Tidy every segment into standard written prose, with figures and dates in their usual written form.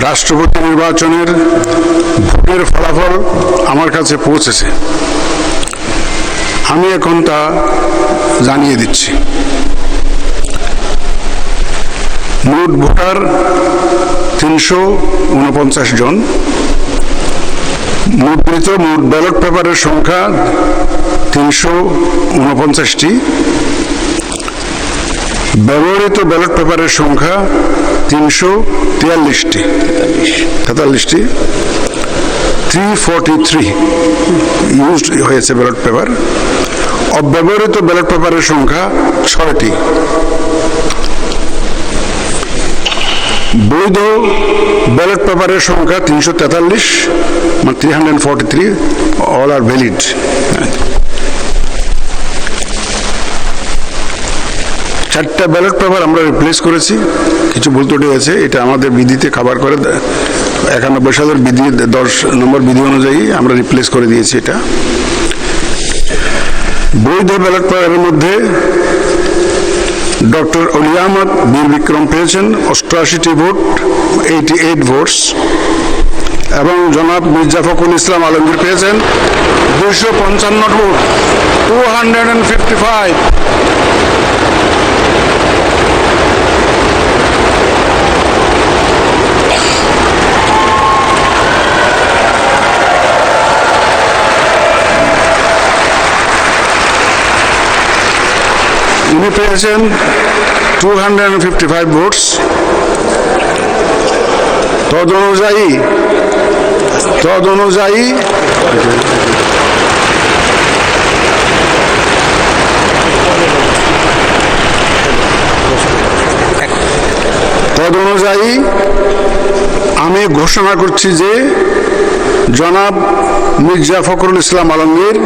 রাষ্ট্রপতি নির্বাচনের ভোটের ফলাফল আমার কাছে পৌঁছেছে। আমি এখন তা জানিয়ে দিচ্ছি। মোট ভোটার 349 জন। মুদ্রিত মোট ব্যালট পেপারের সংখ্যা 349টি। ব্যবহৃত ব্যালট পেপারের সংখ্যা 343টি। 343 ইউজড হয়েছে ব্যালট পেপার। অব্যবহৃত ব্যালট পেপারের সংখ্যা 6টি। বৈধ ব্যালট পেপারের সংখ্যা 343, মানে 343, অল আর ভ্যালিড। চারটা ব্যালট পেপার আমরা রিপ্লেস করেছি, কিছু ভুল ত্রুটি আছে, এটা আমাদের বিধিতে কভার করে 91 সালের বিধি 10 নম্বর বিধি অনুযায়ী আমরা রিপ্লেস করে দিয়েছি এটা। বৈধ ব্যালট পেপারের মধ্যে ডক্টর অলি আহমদ বীর বিক্রম পেয়েছেন 88টি ভোট, 88 ভোটস, এবং জনাব মির্জা ফখরুল ইসলাম আলমগীর পেয়েছেন 255 ভোট, 255। উনি পেয়েছেন 255 ভোটস। তদ অনুযায়ী আমি ঘোষণা করছি যে জনাব মির্জা ফখরুল ইসলাম আলমগীর,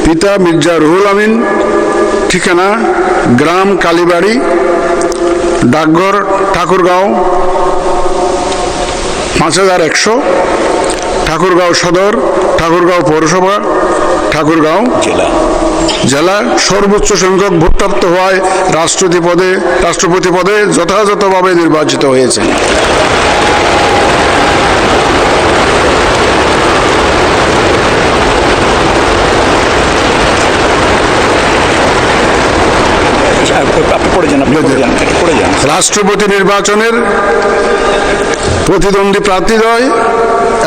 পিতা মির্জা রুহুল আমিন, ঠিকানা গ্রাম কালীবাড়ি, ডাকঘর ঠাকুরগাঁও 5100, ঠাকুরগাঁও সদর, ঠাকুরগাঁও পৌরসভা, ঠাকুরগাঁও জেলা, সর্বোচ্চ সংখ্যক ভোটপ্রাপ্ত হওয়ায় রাষ্ট্রপতি পদে যথাযথভাবে নির্বাচিত হয়েছেন। রাষ্ট্রপতি নির্বাচনের প্রতিদ্বন্দ্বী প্রার্থীদ্বয়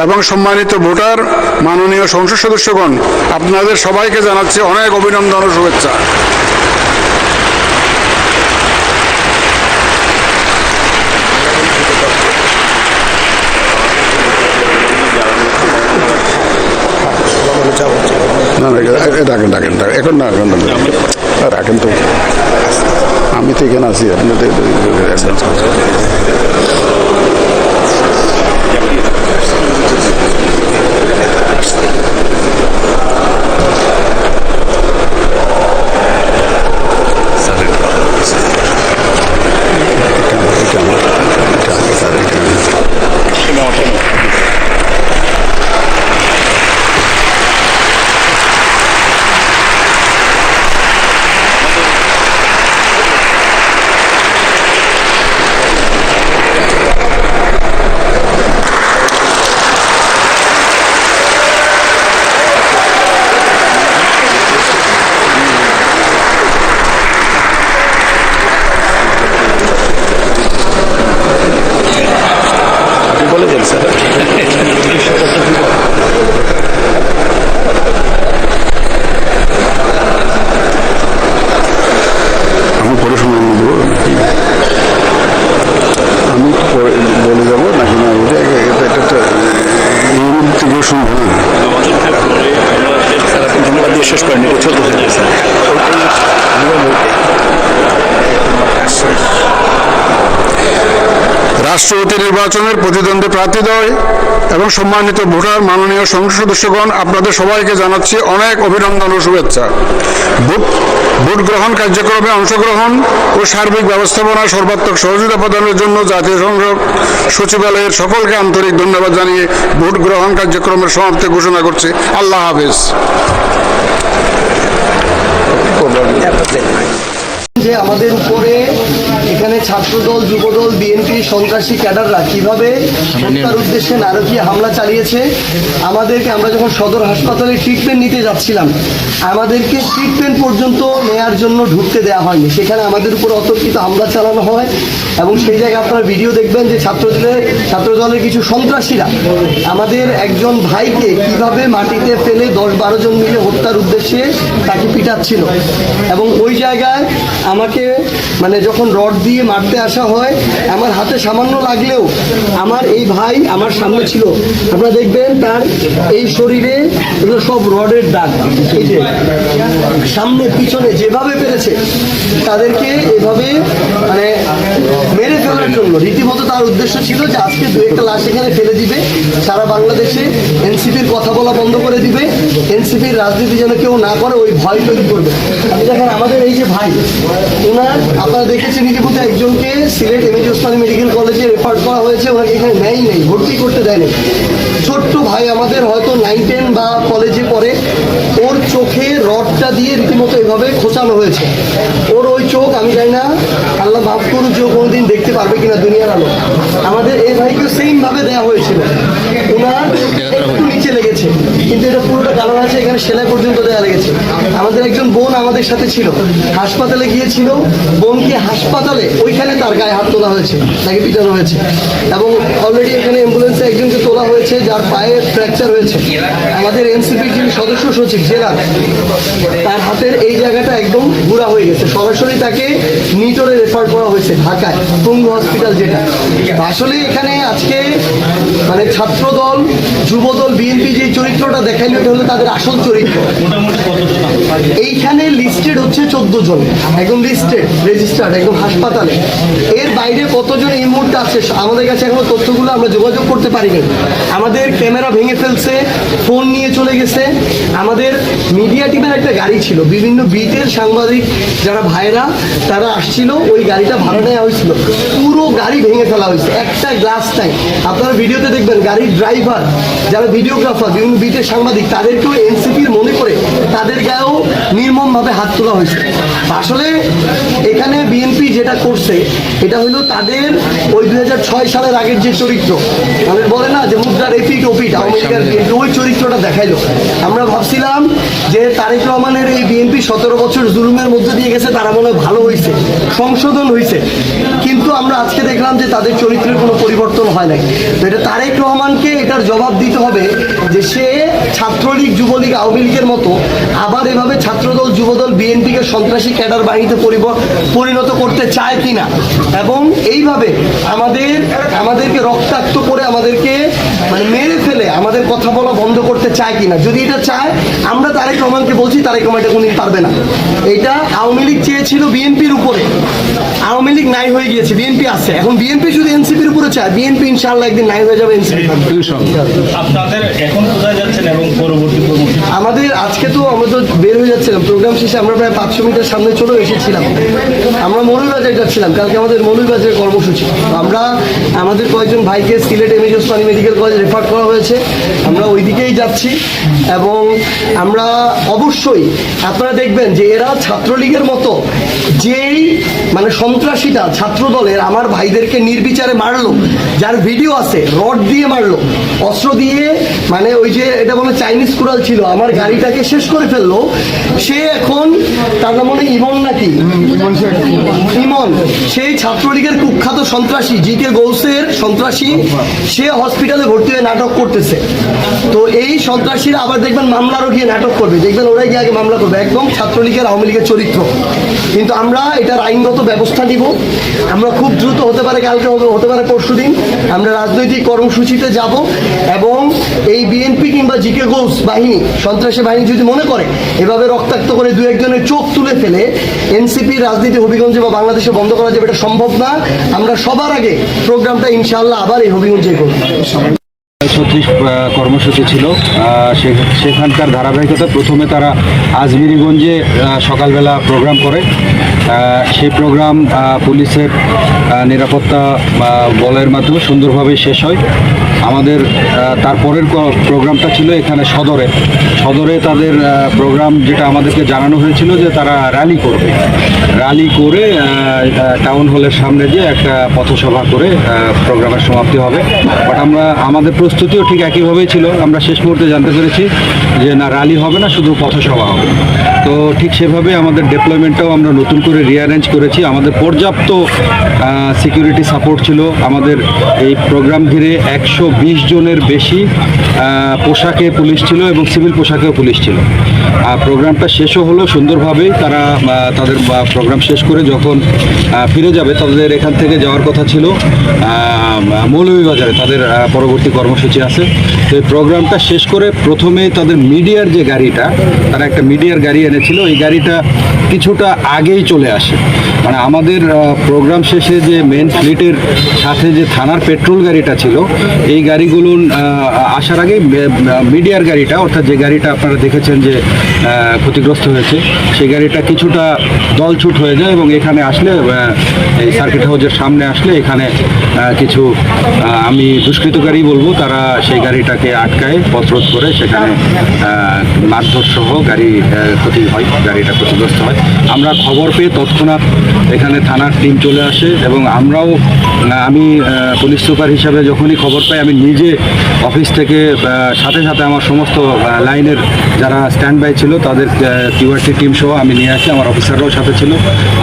এবং সম্মানিত ভোটার, মাননীয় সংসদ সদস্যগণ, আপনাদের সবাইকে জানাচ্ছি অনেক অভিনন্দন ও শুভেচ্ছা। এখন না রাখেন তো, আমি তো এখানে আছি, আপনাদের শেষ করেনি। রাষ্ট্রপতি নির্বাচনের প্রতিদ্বন্দ্বী প্রার্থীদ্বয় এবং সম্মানিত ভোটার, মাননীয় সংসদ সদস্যগণ, আপনাদের সবাইকে জানাচ্ছি অনেক অভিনন্দন ও শুভেচ্ছা। ভোট গ্রহণ কার্যক্রমে অংশগ্রহণ ও সার্বিক ব্যবস্থাপনা সর্বাত্মক সহযোগিতা প্রদানের জন্য জাতীয় সংসদ সচিবালয়ের সকলকে আন্তরিক ধন্যবাদ জানিয়ে ভোট গ্রহণ কার্যক্রমের সমাপ্তি ঘোষণা করছি। আল্লাহ হাফেজ। যে আমাদের উপরে এখানে ছাত্রদল, যুবদল, বিএনপি, সন্ত্রাসী ক্যাডাররা কিভাবে হত্যার উদ্দেশ্যে নারকীয় হামলা চালিয়েছে। আমাদেরকে, আমরা যখন সদর হাসপাতালে ট্রিটমেন্ট নিতে যাচ্ছিলাম, আমাদেরকে ট্রিটমেন্ট পর্যন্ত নেওয়ার জন্য ঢুকতে দেওয়া হয়নি। সেখানে আমাদের উপর অতর্কিত হামলা চালানো হয় এবং সেই জায়গায় আপনারা ভিডিও দেখবেন যে ছাত্রদলের কিছু সন্ত্রাসীরা আমাদের একজন ভাইকে কিভাবে মাটিতে ফেলে 10-12 জন মিলে হত্যার উদ্দেশ্যে তাকে পিটাচ্ছিল। এবং ওই জায়গায় আমাকে মানে যখন রড দিয়ে মারতে আসা হয়, আমার হাতে সামান্য লাগলেও আমার এই ভাই আমার সামনে ছিল, আপনারা দেখবেন তার এই শরীরে এগুলো সব রডের দাগ। এই যে সামনে পিছনে যেভাবে পেরেছে তাদেরকে এভাবে মানে মেরে ফেলার জন্য রীতিমতো তার উদ্দেশ্য ছিল যে আজকে 2-1টা লাশ এখানে ফেলে দিবে, সারা বাংলাদেশে এনসিপির কথা বলা বন্ধ করে দিবে, এনসিপির রাজনীতি যেন কেউ না করে ওই ভয় তৈরি করবে। আপনি দেখেন আমাদের এই যে ভাই, ওনার আপনারা দেখেছেন রীতিমতো একজনকে সিলেট এমএজি ওসমানী মেডিকেল কলেজে রেফার করা হয়েছে, ওনাকে এখানে নেয় নেই, ভর্তি করতে দেয়নি। ছোট্ট ভাই আমাদের হয়তো 9-10 বা কলেজে পড়ে, ওর চোখে রডটা দিয়ে রীতিমতো এভাবে খোঁচানো হয়েছে। ওর ওই চোখ আমি জানি না, আল্লাহ মাফ করুন, যে কোনোদিন দেখতে পারবে কিনা দুনিয়ার আলো। আমাদের এই ভাইকে সেম ভাবে দেওয়া হয়েছিল, ওনার একটু নিচে লেগেছে কিন্তু এটা পুরোটা কালো আছে, এখানে সেলাই পর্যন্ত দেওয়া লেগেছে। আমাদের একজন বোন আমাদের সাথে ছিল, হাসপাতালে গিয়েছিল, বোনকে হাসপাতালে ওইখানে তার গায়ে হাত তোলা হয়েছে, তাকে পিটানো হয়েছে এবং অলরেডি এখানে অ্যাম্বুলেন্সে একজনকে তোলা হয়েছে যার পায়ে ফ্র্যাকচার হয়েছে। আমাদের এনসিপির যিনি সদস্য সচিব জেলার, তার হাতের এই জায়গাটা একদম গুঁড়া হয়ে গেছে, সরাসরি তাকে নিটোরে রেফার করা হয়েছে ঢাকায় পঙ্গু হসপিটাল যেটা। আসলে এখানে আজকে মানে ছাত্রদল, যুবদল, বিএনপি যে চরিত্রটা দেখাইল এটা হলো তাদের আসল চরিত্র। এইখানে লিস্টেড হচ্ছে 14 জন, একদম লিস্টেড রেজিস্টার্ড একদম হাসপাতালে। এর বাইরে কতজন এই মুহূর্তে আছে আমাদের কাছে এখনো তথ্যগুলো আমরা যোগাযোগ করতে পারিনি। আমাদের ক্যামেরা ভেঙে ফেলছে, ফোন নিয়ে চলে গেছে। আমাদের মিডিয়া টিমের একটা গাড়ি ছিল, বিভিন্ন বিটের সাংবাদিক যারা ভাইরা তারা আসছিল, ওই গাড়িটা ভাড়া নেওয়া হয়েছিল, পুরো গাড়ি ভেঙে ফেলা হয়েছে, একটা গ্লাস নাই। আপনারা ভিডিওতে দেখবেন গাড়ির ড্রাইভার, যারা ভিডিওগ্রাফার, বিভিন্ন বিটের সাংবাদিক, তাদেরকেও এনসিপির মনে করে তাদের গায়েও নির্মমভাবে হাত তোলা হয়েছে। আসলে এখানে বিএনপি যেটা করছে এটা হলো তাদের ওই 2006 সালের আগের যে চরিত্র, মানে বলে না যে মুদ্রার এপিট ওপিট, আওয়ামী লীগের বিএনপি, ওই চরিত্রটা দেখাইলো। আমরা ভাবছিলাম যে তারেক রহমানের এই বিএনপি 17 বছর জুলুমের মধ্যে দিয়ে গেছে, তারা মনে হয় ভালো হয়েছে, সংশোধন হয়েছে, কিন্তু আমরা আজকে দেখলাম যে তাদের চরিত্রের কোনো পরিবর্তন হয় নাই। তো এটা তারেক রহমানকে এটার জবাব দিতে হবে যে সে ছাত্রলীগ, যুবলীগ, আওয়ামী লীগের মতো আবার এভাবে ছাত্রদল, যুবদল, বিএনপিকে সন্ত্রাসী ক্যাডার বাহিনীতে পরিণত করতে চায় কিনা, এবং এইভাবে আমাদেরকে রক্তাক্ত করে আমাদেরকে মানে মেরে ফেলে আমাদের কথা বলা বন্ধ করতে চায় কিনা। যদি এটা চায়, আমরা তারেক রহমানকে বলছি তারেক রহমান এটা কোনদিন পারবে না। এটা আওয়ামী লীগ চেয়েছিল বিএনপির উপরে, আওয়ামী লীগ নাই হয়ে গিয়েছে, বিএনপি আছে, এখন বিএনপি যদি এনসিপির উপরে চায়, বিএনপি ইনশাআল্লাহ একদিন নাই হয়ে যাবে, এনসিপি। আপনাদের এখন কোথায় যাচ্ছেন এবং পরবর্তী আমাদের আজকে তো আমরা তো বের হয়ে যাচ্ছিলাম, প্রোগ্রাম শেষে আমরা প্রায় 500 মিটার সামনে চলে এসেছিলাম। আমরা মৌলভীবাজার যাচ্ছিলাম, কালকে আমাদের মৌলভীবাজারের কর্মসূচি। আমরা আমাদের কয়েকজন ভাইকে Sylhet MAG Osmani medical college refer করা হয়েছে, আমরা ওই দিকেই যাচ্ছি। এবং আমরা অবশ্যই আপনারা দেখবেন যে এরা ছাত্রলীগের মতো যেই মানে সন্ত্রাসীটা ছাত্রদলের আমার ভাইদেরকে নির্বিচারে মারলো, যার ভিডিও আছে, রড দিয়ে মারলো, অস্ত্র দিয়ে, মানে ওই যে এটা বলে চাইনিজ কুড়াল ছিল, আমার গাড়িটাকে শেষ করে ফেললো। সে এখন তার নাম মনে ইমন নাকি ইমন, সেই ছাত্রলীগের কুখ্যাত সন্ত্রাসী, জিকে গৌসের সন্ত্রাসী, সে হসপিটালে ভর্তি হয়ে নাটক করতেছে। তো এই সন্ত্রাসীরা আবার দেখবেন মামলারও গিয়ে নাটক করবে, দেখবেন ওরাই গিয়ে আগে মামলা করবে, একদম ছাত্রলীগের, আওয়ামী লীগের চরিত্র। কিন্তু আমরা এটার আইনগত ব্যবস্থা নিব, আমরা খুব দ্রুত, হতে পারে কালকে হবে, হতে পারে পরশুদিন, আমরা রাজনৈতিক কর্মসূচিতে যাব। এবং এই বিএনপি কিংবা জিকে গৌস বাহিনী, সন্ত্রাসী বাহিনী যদি মনে করে এভাবে রক্তাক্ত করে 2-1 জনের চোখ তুলে ফেলে এনসিপির রাজনীতি হবিগঞ্জে বা বাংলাদেশে বন্ধ করা যাবে, এটা সম্ভব না। আমরা সবার আগে প্রোগ্রামটা ইনশাআল্লাহ আবার এই হবিগঞ্জে করব। 36 কর্মসূচি ছিল, সেখানকার ধারাবাহিকতা প্রথমে তারা আজমিরিগঞ্জে সকালবেলা প্রোগ্রাম করে। সেই প্রোগ্রাম পুলিশের নিরাপত্তা বলের মাধ্যমে সুন্দরভাবে শেষ হয়। আমাদের তারপরের প্রোগ্রামটা ছিল এখানে সদরে তাদের প্রোগ্রাম যেটা আমাদেরকে জানানো হয়েছিল যে তারা র্যালি করে টাউন হলের সামনে দিয়ে একটা পথসভা করে প্রোগ্রামের সমাপ্তি হবে। বাট আমাদের প্রস্তুতিও ঠিক একইভাবেই ছিল। আমরা শেষ মুহূর্তে জানতে পেরেছি যে না, র্যালি হবে না, শুধু পথসভা হবে। তো ঠিক সেভাবে আমাদের ডেপ্লয়মেন্টটাও আমরা নতুন করে রিঅ্যারেঞ্জ করেছি। আমাদের পর্যাপ্ত সিকিউরিটি সাপোর্ট ছিল। আমাদের এই প্রোগ্রাম ঘিরে 120 জনের বেশি পোশাকে পুলিশ ছিল এবং সিভিল পোশাকেও পুলিশ ছিল। প্রোগ্রামটা শেষও হলো সুন্দরভাবেই। তারা তাদের প্রোগ্রাম শেষ করে যখন ফিরে যাবে, তাদের এখান থেকে যাওয়ার কথা ছিল মৌলভীবাজারে, তাদের পরবর্তী কর্মসূচি আছে। তো এই প্রোগ্রামটা শেষ করে প্রথমেই তাদের মিডিয়ার যে গাড়িটা, তারা একটা মিডিয়ার গাড়ি এনেছিল, এই গাড়িটা কিছুটা আগেই চলে আসে। মানে আমাদের প্রোগ্রাম শেষে যে মেন ফ্লিটের সাথে যে থানার পেট্রোল গাড়িটা ছিল, এই গাড়িগুলো আসার আগে মিডিয়ার গাড়িটা, অর্থাৎ যে গাড়িটা আপনারা দেখেছেন যে ক্ষতিগ্রস্ত হয়েছে, সেই গাড়িটা কিছুটা দলছুট হয়ে যায় এবং এখানে আসলে এই সার্কিট হাউসের সামনে আসলে এখানে কিছু আমি দুষ্কৃতকারী বলবো, তারা সেই গাড়িটাকে আটকায় পথরোধ করে সেখানে মারধর সহ গাড়ি ক্ষতি হয়, গাড়িটা ক্ষতিগ্রস্ত হয়। আমরা খবর পেয়ে তৎক্ষণাৎ এখানে থানার টিম চলে আসে এবং আমি পুলিশ সুপার হিসাবে যখনই খবর পাই, আমি নিজে অফিস থেকে সাথে সাথে আমার সমস্ত লাইনের যারা স্ট্যান্ড বাই ছিল তাদের কিউআরটি টিম সহ আমি নিয়ে আসি, আমার অফিসাররাও সাথে ছিল।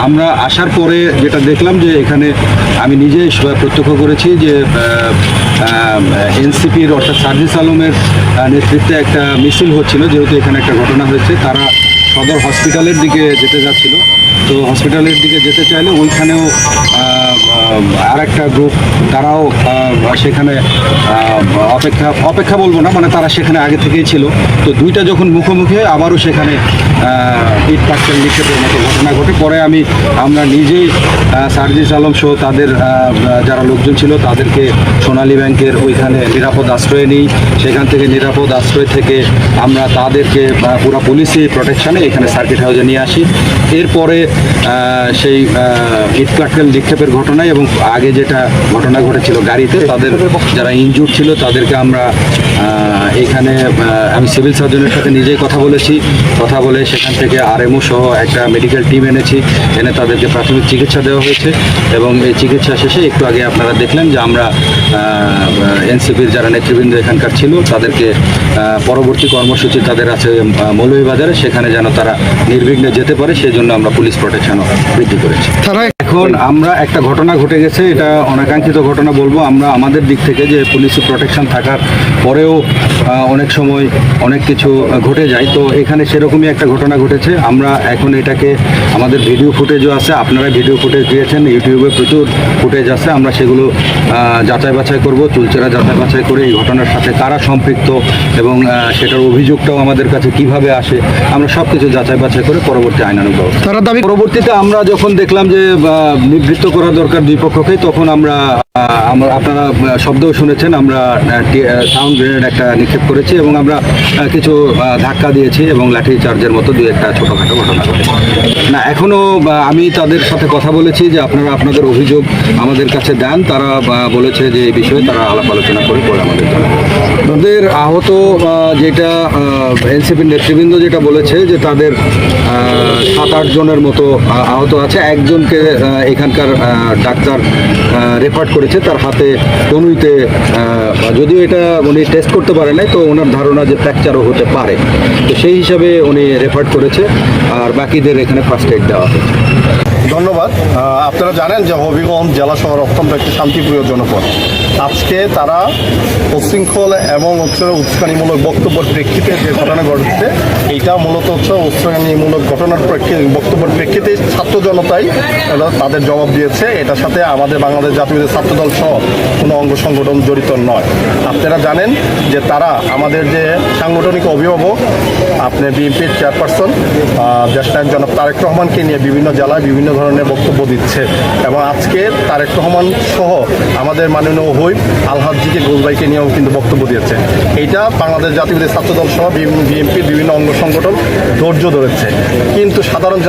আমরা আসার পরে যেটা দেখলাম যে এখানে আমি নিজে প্রত্যক্ষ করেছি যে এনসিপির অর্থাৎ সার্জিস আলমের নেতৃত্বে একটা মিছিল হচ্ছিল, যেহেতু এখানে একটা ঘটনা হয়েছে। তারা সদর হসপিটালের দিকে যেতে যাচ্ছিল, তো হসপিটালের দিকে যেতে চাইলে ওইখানেও আর একটা গ্রুপ, তারাও সেখানে অপেক্ষা বলবো না, মানে তারা সেখানে আগে থেকেই ছিল। তো দুইটা যখন মুখোমুখি আবারও সেখানে ইট পাটকেল নিক্ষেপের মতো ঘটনা ঘটে। পরে আমরা নিজেই সার্জিস আলম সহ তাদের যারা লোকজন ছিল তাদেরকে সোনালী ব্যাংকের ওইখানে নিরাপদ আশ্রয়ে নিই। সেখান থেকে নিরাপদ আশ্রয় থেকে আমরা তাদেরকে পুরো পুলিশি প্রোটেকশনে এখানে সার্কিট হাউসে নিয়ে আসি। এরপরে সেই ইট পাটকেল নিক্ষেপের ঘটনায় এবং আগে যেটা ঘটনা ঘটেছিল গাড়িতে, তাদের যারা ইনজুর্ড ছিল তাদেরকে আমরা এখানে আমি সিভিল সার্জনের সাথে নিজেই কথা বলে সেখান থেকে আরএমও সহ একটা মেডিকেল টিম এনে তাদেরকে প্রাথমিক চিকিৎসা দেওয়া হয়েছে এবং এই চিকিৎসা শেষে একটু আগে আপনারা দেখলেন যে আমরা এনসিপির যারা নেতৃবৃন্দ এখানকার ছিল তাদেরকে পরবর্তী কর্মসূচি তাদের আছে মৌলভীবাজারে, সেখানে যেন তারা নির্বিঘ্নে যেতে পারে সেই জন্য আমরা পুলিশ প্রোটেকশনও বৃদ্ধি করেছি। এখন আমরা একটা ঘটনা ঘটে গেছে, এটা অনাকাঙ্ক্ষিত ঘটনা বলবো আমরা আমাদের দিক থেকে, যে পুলিশি প্রোটেকশন থাকার পরেও অনেক সময় অনেক কিছু ঘটে যায়। তো এখানে সেরকমই একটা ঘটনা ঘটেছে। আমরা এখন এটাকে আমাদের ভিডিও ফুটেজও আছে, আপনারা ভিডিও ফুটেজ দিয়েছেন, ইউটিউবে প্রচুর ফুটেজ আছে। আমরা সেগুলো যাচাই বাছাই করব, চুলচেরা যাচাই বাছাই করে এই ঘটনার সাথে কারা সম্পৃক্ত এবং সেটার অভিযোগটাও আমাদের কাছে কিভাবে আসে, আমরা সব কিছু যাচাই বাছাই করে পরবর্তী আইনানুগ ব্যবস্থা। পরবর্তীতে আমরা যখন দেখলাম যে নিবৃত্ত করা দরকার দুই পক্ষকে, তখন আপনারা শব্দও শুনেছেন, আমরা সাউন্ড গ্রেনেড একটা নিক্ষেপ করেছি এবং আমরা কিছু ধাক্কা দিয়েছি এবং লাঠি চার্জের মতো দুই একটা ছোটোখাটো ঘটনা ঘটেছে। না, এখনও আমি তাদের সাথে কথা বলেছি যে আপনারা আপনাদের অভিযোগ আমাদের কাছে দেন। তারা বলেছে যে এই বিষয়ে তারা আলাপ আলোচনা করে পরে আমাদের জানাবে। তাদের আহত যেটা এনসিপির নেতৃবৃন্দ যেটা বলেছে যে তাদের 7-8 জনের মতো আহত আছে। একজনকে এখানকার ডাক্তার রেফার করেছে, তার হাতে কনুইতে, যদিও এটা উনি টেস্ট করতে পারে নাই, তো ওনার ধারণা যে ফ্র্যাকচারও হতে পারে, তো সেই হিসাবে উনি রেফার করেছে। আর বাকিদের এখানে ফার্স্ট এড দেওয়া হয়েছে। ধন্যবাদ। আপনারা জানেন যে হবিগঞ্জ জেলা শহর অত্যন্ত একটি শান্তিপ্রিয় জনপদ। আজকে তারা উচ্ছৃঙ্খল এবং উস্কানিমূলক বক্তব্যের প্রেক্ষিতে যে ঘটনা ঘটছে, এইটা মূলত উস্কানিমূলক ঘটনার বক্তব্যের প্রেক্ষিতে ছাত্র জনতাই তাদের জবাব দিয়েছে। এটার সাথে আমাদের বাংলাদেশ জাতীয় ছাত্রদল সহ কোনো অঙ্গ সংগঠন জড়িত নয়। আপনারা জানেন যে তারা আমাদের যে সাংগঠনিক অভিভাবক, আপনি বিএনপির চেয়ারপারসন দেশনায়ক জনাব তারেক রহমানকে নিয়ে বিভিন্ন জেলায় বিভিন্ন ধরনের বক্তব্য দিচ্ছে এবং আজকে তারেক রহমান সহ আমাদের মাননীয় হুইপ আলহাজ জিকে গোলবাইকে নিয়েও কিন্তু বক্তব্য দিয়েছে। এইটা বাংলাদেশ জাতীয় ছাত্রদল সহ বিএনপির বিভিন্ন অঙ্গ সংগঠন ধৈর্য ধরেছে, কিন্তু সাধারণ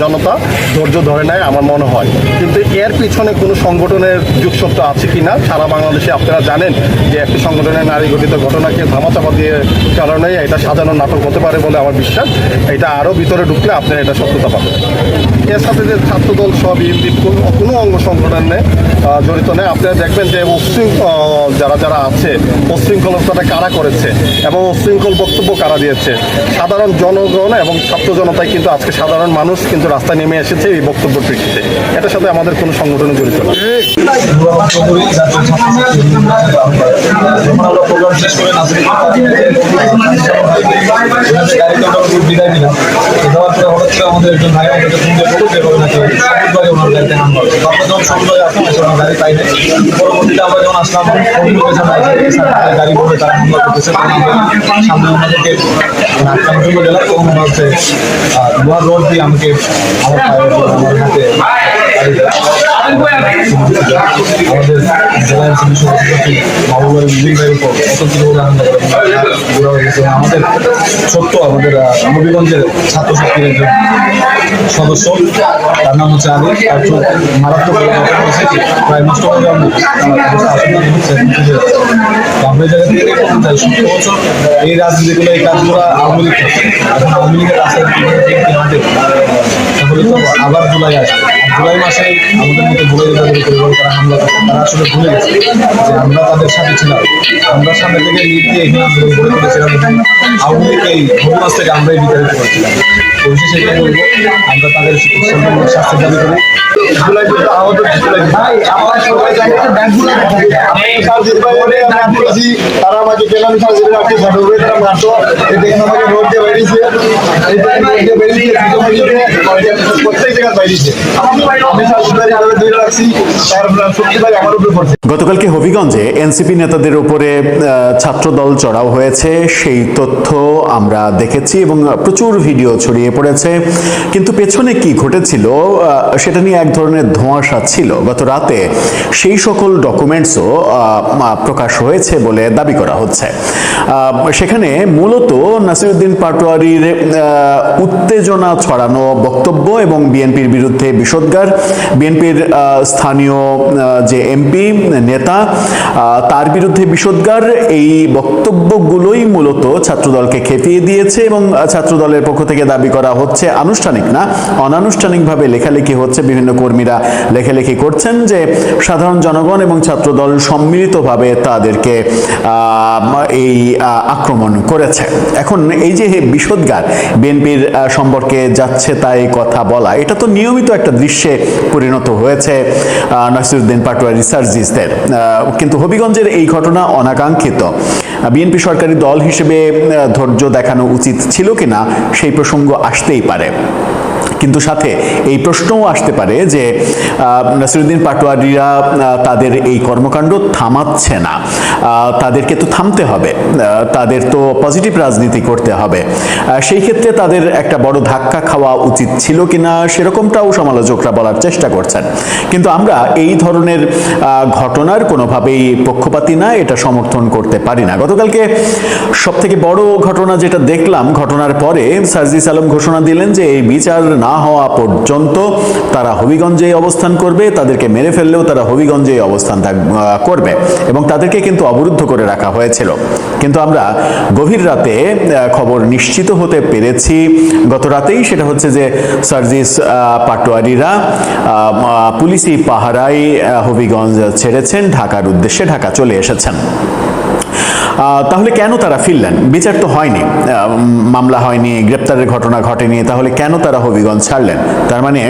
জনতা ধৈর্য ধরে নেয় আমার মনে হয়। কিন্তু এর পিছনে কোনো সংগঠনের যুগসত্য আছে কিনা সারা বাংলাদেশে আপনারা জানেন যে একটি সংগঠনের নারী গঠিত ঘটনাকে ধামাচাপা দিয়ে কারণে এটা সাজানো নাটক হতে পারে বলে আমার বিশ্বাস। এটা আরও ভিতরে ঢুকলে আপনারা এটা সত্যতা পাবেন। এর সাথে যে ছাত্রদল সহ বিএনপির কোনো অঙ্গ সংগঠনে জড়িত নেই। আপনারা দেখবেন যে যারা যারা আছে উশৃঙ্খলতাটা কারা করেছে এবং উশৃঙ্খল বক্তব্য কারা দিয়েছে, সাধারণ জনগণ এবং ছাত্র জনতাই কিন্তু আজকে সাধারণ মানুষ কিন্তু রাস্তায় নেমে এসেছে এই বক্তব্যের প্রেক্ষিতে। এটার সাথে আমাদের কোনো সংগঠনে জড়িত না। আমাদের একজন ভাই আমাদের গাড়ি পাই নাই। পরবর্তীতে আমরা যখন আসলাম গাড়ি বলে তারা হামলা করতেছে, সামনে আমাদেরকে আক্রমণ জন্য গেলাম। তখন মনে হচ্ছে লোহার রোড দিয়ে আমাকে আমার হাতে আমাদের জেলার মাহবুবের মিলিং ভাইয়ের উপর আমাদের ছোট্ট আমাদের হবিগঞ্জের ছাত্র শক্তির একজন সদস্য, তার নাম হচ্ছে আলী, তার চোখ মারাত্মক প্রায় নষ্ট হয়ে যাওয়ার আমরা এই জায়গা থেকে চাই 17 বছর এই রাজনীতিগুলো এই কাজগুলো আওয়ামী লীগ এখন আওয়ামী লীগের রাস্তায় তাহলে তো আবার জুলাই আসবে। জুলাই মাসে আমাদের মতো জুলাই পরিবার তারা হামলা করে, তারা আসলে ভুলে গেছে যে আমরা তাদের সাথে ছিলাম। আমরা সামনে থেকে লিড দিয়ে এখানে আন্দোলন করে করেছিলাম, আওয়ামী লীগ এই হবিগঞ্জ থেকে আমরাই বিতাড়িত করেছিলাম। পরিশেষে এটা বলবো, আমরা তাদের শাস্তি দাবি করি। জুলাই কিন্তু আমাদের তারা আমাকে গেলাম তারা মারতো, দেখে আমাকে রোড দিয়ে বেরিয়েছে, প্রত্যেক জায়গায় বেরিয়েছে। গতকালকে হবিগঞ্জে এনসিপি নেতাদের উপরে ছাত্রদল চড়াও হয়েছে, সেই তথ্য আমরা দেখেছি এবং প্রচুর ভিডিও ছড়িয়ে পড়েছে। কিন্তু পেছনে কি ঘটেছিল সেটা নিয়ে এক ধরনের ধোঁয়াশা ছিল। গত রাতে সেই সকল ডকুমেন্টসও প্রকাশ হয়েছে বলে দাবি করা হচ্ছে। সেখানে মূলত নাসিরউদ্দিন পাটোয়ারির উত্তেজনা ছড়ানো বক্তব্য এবং বিএনপির বিরুদ্ধে বিষোদ্গার, বিএনপির স্থানীয় যে এমপি নেতা তার বিরুদ্ধে বিষোদ্গার, এই বক্তব্যগুলোই মূলত ছাত্রদলকে খেপিয়ে দিয়েছে এবং ছাত্রদলের পক্ষ থেকে দাবি করা হচ্ছে, আনুষ্ঠানিক না অনানুষ্ঠানিকভাবে লেখালেখি হচ্ছে, বিভিন্ন কর্মীরা লেখালেখি করছেন যে সাধারণ জনগণ এবং ছাত্রদল সম্মিলিতভাবে তাদেরকে এই আক্রমণ করেছে। এখন এই যে বিষোদ্গার বিএনপির সম্পর্কে যাচ্ছে তাই কথা বলা, এটা তো নিয়মিত একটা দৃশ্যে পরিণত হয়েছে নাসিরউদ্দিন পাটোয়ারি সার্জিসদের। কিন্তু হবিগঞ্জের এই ঘটনা অনাকাঙ্ক্ষিত। বিএনপি সরকারি দল হিসেবে ধৈর্য দেখানো উচিত ছিল কিনা সেই প্রসঙ্গ আসতেই পারে। কিন্তু সাথে এই প্রশ্নও আসতে পারে যে নাসিরউদ্দিন পাটোয়ারিরা তাদের এই কর্মকাণ্ড থামাচ্ছে না, তাদেরকে তো থামতে হবে, তাদের তো পজিটিভ রাজনীতি করতে হবে। সেই ক্ষেত্রে তাদের একটা বড় ধাক্কা খাওয়া উচিত ছিল কিনা সেরকমটাও সমালোচকরা বলার চেষ্টা করছেন। কিন্তু আমরা এই ধরনের ঘটনার কোনোভাবেই পক্ষপাতী না, এটা সমর্থন করতে পারি না। গতকালকে সবথেকে বড় ঘটনা যেটা দেখলাম, ঘটনার পরে সার্জিস আলম ঘোষণা দিলেন যে এই বিচার না হওয়া পর্যন্ত তারা হবিগঞ্জে অবস্থান করবে, তাদেরকে মেরে ফেললেও তারা হবিগঞ্জে অবস্থান করবে এবং তাদেরকে কিন্তু অবরুদ্ধ করে রাখা হয়েছিল। কিন্তু আমরা গভীর রাতে খবর নিশ্চিত হতে পেরেছি গত রাতেই, সেটা হচ্ছে যে সার্জিস পাটোয়ারিরা পুলিশি পাহারায় হবিগঞ্জ ছেড়েছেন, ঢাকার উদ্দেশ্যে ঢাকা চলে এসেছেন। তাহলে কেন তারা ফিরলেন? বিচার তো হয়নি, মামলা হয়নি, গ্রেপ্তারের ঘটনা ঘটেনি, তাহলে কেন তারা হবিগঞ্জ ছাড়লেন? তার মানে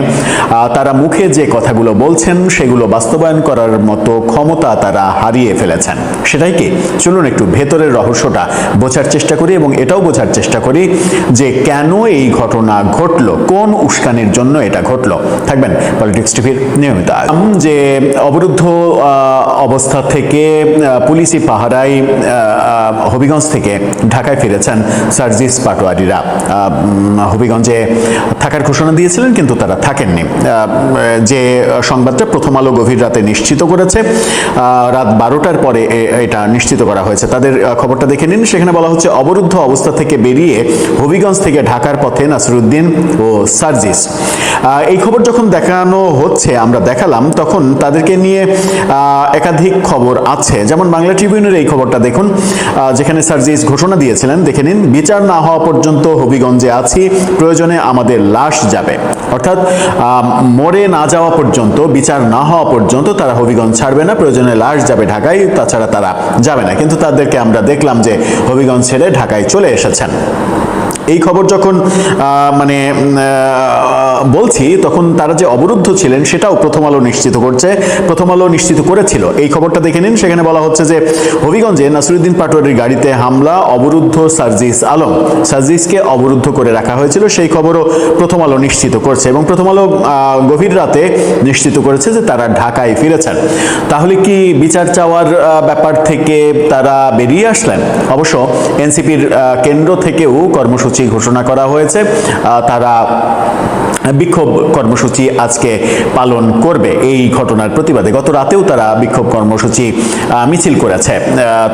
তারা মুখে যে কথাগুলো বলছেন সেগুলো বাস্তবায়ন করার মতো ক্ষমতা তারা হারিয়ে ফেলেছেন। সেটাই কি? চলুন একটু ভেতরের রহস্যটা বোঝার চেষ্টা করি এবং এটাও বোঝার চেষ্টা করি যে কেন এই ঘটনা ঘটলো, কোন উস্কানির জন্য এটা ঘটলো। থাকবেন পলিটিক্স টিভির নিয়মিত। যে অবরুদ্ধ অবস্থা থেকে পুলিশি পাহারায় হবিগঞ্জ থেকে ঢাকায় ফিরেছেন সার্জিস পাটোয়ারিরা। হবিগঞ্জে থাকার ঘোষণা দিয়েছিলেন, কিন্তু তারা থাকেননি। যে সংবাদটা প্রথম আলো গভীর রাতে নিশ্চিত করেছে, রাত 12টার পরে এটা নিশ্চিত করা হয়েছে। তাদের খবরটা দেখে নিন। সেখানে বলা হচ্ছে, অবরুদ্ধ অবস্থা থেকে বেরিয়ে হবিগঞ্জ থেকে ঢাকার পথে নাসিরউদ্দিন ও সার্জিস। এই খবর যখন দেখানো হচ্ছে, আমরা দেখালাম, তখন তাদেরকে নিয়ে একাধিক খবর আছে। যেমন বাংলা ট্রিবিউনের এই খবরটা দেখুন, যেখানে সার্জিস ঘোষণা দিয়েছিলেন, দেখে নিন, বিচার না হওয়া পর্যন্ত হবিগঞ্জে আছি, প্রয়োজনে আমাদের লাশ যাবে। অর্থাৎ মরে না যাওয়া পর্যন্ত, বিচার না হওয়া পর্যন্ত তারা হবিগঞ্জ ছাড়বে না, প্রয়োজনে লাশ যাবে ঢাকায়, তাছাড়া তারা যাবে না। কিন্তু তাদেরকে আমরা দেখলাম যে হবিগঞ্জ ছেড়ে ঢাকায় চলে এসেছেন। এই খবর যখন বলছি, তখন তারা যে অবরুদ্ধ ছিলেন সেটাও প্রথম আলো নিশ্চিত করছে, প্রথম আলো নিশ্চিত করেছিল। এই খবরটা দেখে নিন। সেখানে বলা হচ্ছে যে হবিগঞ্জে নাসিরউদ্দিন পাটোয়ারির গাড়িতে হামলা, অবরুদ্ধ সার্জিস আলম। সার্জিসকে অবরুদ্ধ করে রাখা হয়েছিল, সেই খবরও প্রথম আলো নিশ্চিত করছে। এবং প্রথম আলো গভীর রাতে নিশ্চিত করেছে যে তারা ঢাকায় ফিরেছেন। তাহলে কি বিচার চাওয়ার ব্যাপার থেকে তারা বেরিয়ে আসলেন? অবশ্য এনসিপির কেন্দ্র থেকেও কর্মসূচি ঘোষণা করা হয়েছে। তারা বিক্ষোভ কর্মসূচি আজকে পালন করবে এই ঘটনার প্রতিবাদে। গত রাতেও তারা বিক্ষোভ কর্মসূচি মিছিল করেছে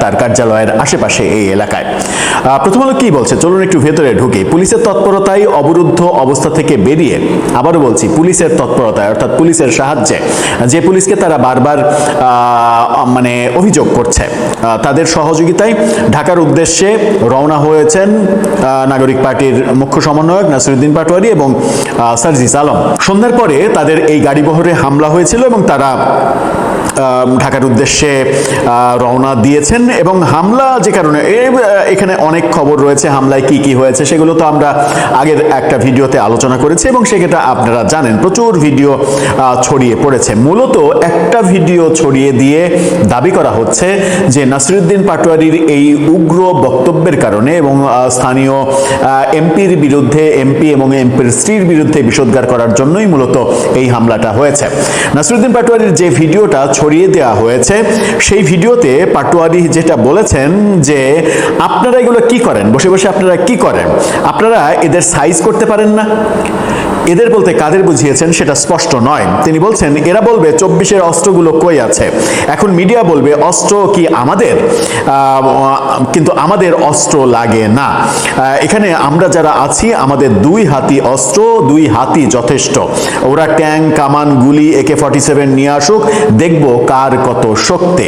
তার কার্যালয়ের আশেপাশে এই এলাকায়। প্রথম আলো কি বলছে, চলুন একটু ভেতরে ঢুকি। পুলিশের তৎপরতায় অবরুদ্ধ অবস্থা থেকে বেরিয়ে, আবারও বলছি, পুলিশের তৎপরতায়, অর্থাৎ পুলিশের সাহায্যে, যে পুলিশকে তারা বারবার অভিযোগ করছে, তাদের সহযোগিতায় ঢাকার উদ্দেশ্যে রওনা হয়েছেন নাগরিক পার্টির মুখ্য সমন্বয়ক নাসিরউদ্দিন পাটোয়ারি এবং সার্জিস আলম। সন্ধ্যার পরে তাদের এই গাড়িবহরে হামলা হয়েছিল এবং তারা ঢাকার উদ্দেশ্যে রওনা দিয়েছেন। এবং হামলা যে কারণে, এখানে অনেক খবর রয়েছে হামলায় কি কি হয়েছে, সেগুলো তো আমরা আগের একটা ভিডিওতে আলোচনা করেছি এবং সেটা আপনারা জানেন। প্রচুর ভিডিও ছড়িয়ে পড়েছে। মূলত একটা ভিডিও ছড়িয়ে দিয়ে দাবি করা হচ্ছে যে নাসিরউদ্দিন পাটোয়ারির এই উগ্র বক্তব্যের কারণে এবং স্থানীয় এমপির বিরুদ্ধে, এমপি এবং এমপির স্ত্রীর বিরুদ্ধে বিষোদ্গার করার জন্যই মূলত এই হামলাটা হয়েছে। নাসিরউদ্দিন পাটোয়ারির যে ভিডিওটা ছড়িয়ে দেওয়া হয়েছে, সেই ভিডিওতে পাটোয়ারি যেটা বলেছেন যে আপনারা এগুলো কি করেন, বসে বসে আপনারা কি করেন, আপনারা এদের সাইজ করতে পারেন না। এদের বলতে কাদের বুঝিয়েছেন সেটা স্পষ্ট নয়। তিনি বলছেন, এরা বলবে 24-এর অস্ত্রগুলো কই আছে, এখন মিডিয়া বলবে অস্ত্র কি আমাদের, কিন্তু আমাদের অস্ত্র লাগে না। এখানে আমরা যারা আছি, আমাদের 2 হাতি অস্ত্র, 2 হাতি যথেষ্ট। ওরা ট্যাঙ্ক, কামান, গুলি, AK-47 নিয়ে আসুক, দেখব কার কত শক্তি।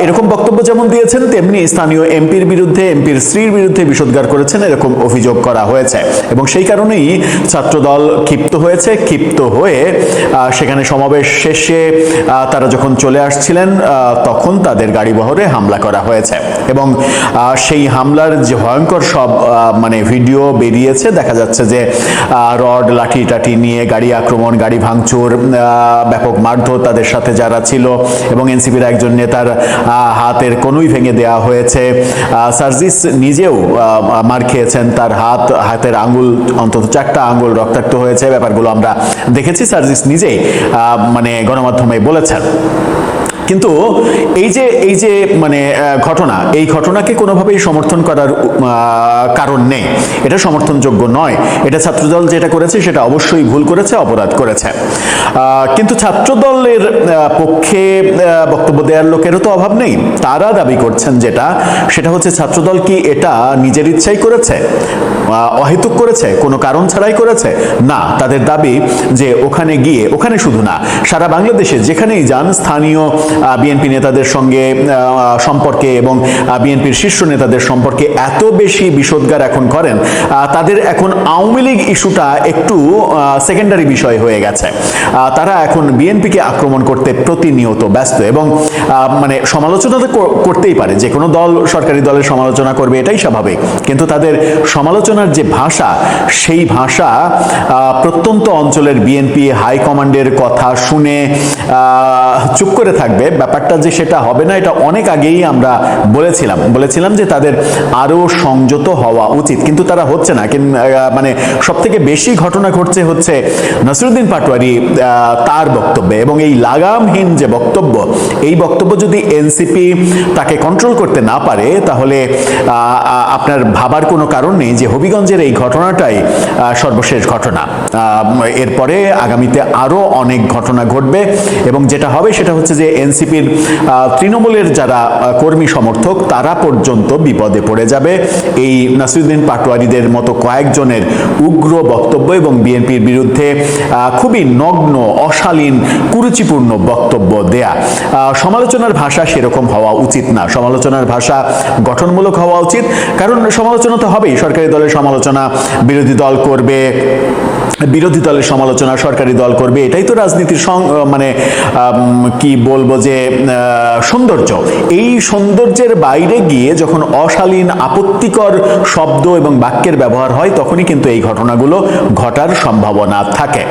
এরকম বক্তব্য যেমন দিয়েছেন, তেমনি স্থানীয় এমপির বিরুদ্ধে, এমপির স্ত্রীর বিরুদ্ধে বিষোদ্গার করেছেন, এরকম অভিযোগ করা হয়েছে। এবং সেই কারণেই ছাত্রদল ক্ষিপ্ত হয়েছে। ক্ষিপ্ত হয়ে সেখানে সমাবেশ শেষে তারা যখন চলে আসছিলেন, তখন তাদের গাড়িবহরে হামলা করা হয়েছে। এবং সেই হামলার যে ভয়ঙ্কর সব ভিডিও বেরিয়েছে, দেখা যাচ্ছে যে রড, লাঠি টাঠি নিয়ে গাড়ি আক্রমণ, গাড়ি ভাঙচুর, ব্যাপক মারধর তাদের সাথে যারা ছিল, এবং এনসিপির একজন নেতার হাতের কনুই ভেঙে দেওয়া হয়েছে। সার্জিস নিজেও মার খেয়েছেন, তার হাতের আঙ্গুল, অন্তত 4টা আঙ্গুল রক্তাক্ত হয়েছে। ব্যাপারগুলো আমরা দেখেছি, সার্জিস নিজেই গণমাধ্যমে বলেছেন। কিন্তু এই যে ঘটনা, এই ঘটনাকে কোনোভাবেই সমর্থন করার কারণ নেই। এটা সমর্থনযোগ্য নয়। এটা ছাত্রদল যেটা করেছে সেটা অবশ্যই ভুল করেছে, অপরাধ করেছে। কিন্তু ছাত্রদলের পক্ষে বক্তব্য দেওয়ার লোকেরও তো অভাব নেই। তারা দাবি করছেন সেটা হচ্ছে ছাত্রদল কি এটা নিজের ইচ্ছাই করেছে, অহেতুক করেছে, কোনো কারণ ছাড়াই করেছে? না, তাদের দাবি যে ওখানে শুধু না, সারা বাংলাদেশে যেখানেই যান, স্থানীয় বিএনপি নেতাদের সঙ্গে সম্পর্কে এবং বিএনপির শীর্ষ নেতাদের সম্পর্কে এত বেশি বিষোদ্গার এখন করেন, তাদের এখন আওয়ামী লীগ ইস্যুটা একটু সেকেন্ডারি বিষয় হয়ে গেছে। তারা এখন বিএনপিকে আক্রমণ করতে প্রতিনিয়ত ব্যস্ত এবং সমালোচনা তো করতেই পারে, যে কোনো দল সরকারি দলের সমালোচনা করবে, এটাই স্বাভাবিক। কিন্তু তাদের সমালোচনা সমালোচনার যে ভাষা, সেই ভাষা প্রত্যন্ত অঞ্চলের বিএনপি হাইকমান্ডের কথা শুনে চুপ করে থাকবে, ব্যাপারটা যে সেটা হবে না, এটা অনেক আগেই আমরা বলেছিলাম যে তাদের আরো সংযত হওয়া উচিত, কিন্তু তারা হচ্ছে না। মানে সব থেকে বেশি ঘটনা ঘটছে হচ্ছে নাসিরউদ্দিন পাটোয়ারি তার বক্তব্যে, এবং এই লাগামহীন যে বক্তব্য, এই বক্তব্য যদি এনসিপি তাকে কন্ট্রোল করতে না পারে, তাহলে আপনার ভাবার কোনো কারণ নেই যে হবিগঞ্জের এই ঘটনাটাই সর্বশেষ ঘটনা। এরপরে আগামীতে আরো অনেক ঘটনা ঘটবে, এবং যেটা হবে সেটা হচ্ছে যে এনসিপির তৃণমূলের যারা কর্মী সমর্থক, তারা পর্যন্ত বিপদে পড়ে যাবে এই নাসিরউদ্দিন পাটোয়ারিদের মতো কয়েকজনের উগ্র বক্তব্য এবং বিএনপির বিরুদ্ধে খুবই নগ্ন, অশালীন, কুরুচিপূর্ণ বক্তব্য দেয়া। সমালোচনার ভাষা সেরকম হওয়া উচিত না, সমালোচনার ভাষা গঠনমূলক হওয়া উচিত, কারণ সমালোচনা তো হবেই। সরকারি দলের সমালোচনা বিরোধী দল করবে, বিরোধী দলের সমালোচনা সরকারি দল করবে, এটাই তো রাজনীতির মানে কি বলবো যে সৌন্দর্য। এই সৌন্দর্যের বাইরে গিয়ে যখন অশালীন, আপত্তিকর শব্দ এবং বাক্যের ব্যবহার হয়, তখনই কিন্তু এই ঘটনাগুলো ঘটার সম্ভাবনা থাকে।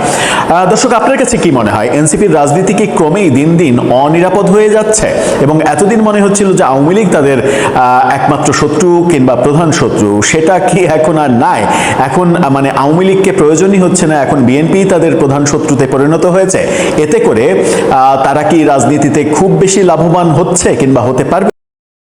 দর্শক, আপনার কাছে কি মনে হয়, এনসিপির রাজনীতি কি ক্রমেই দিন দিন অনিরাপদ হয়ে যাচ্ছে? এবং এতদিন মনে হচ্ছিল যে আওয়ামী লীগ তাদের একমাত্র শত্রু কিংবা প্রধান শত্রু, সেটা কি এখন আর নাই? এখন মানে আওয়ামী লীগকে প্রয়োজনই হচ্ছে না, এখন বিএনপি তাদের প্রধান শত্রুতে পরিণত হয়েছে। এতে করে তারা কি রাজনীতিতে খুব বেশি লাভবান হচ্ছে কিংবা হতে পারবে?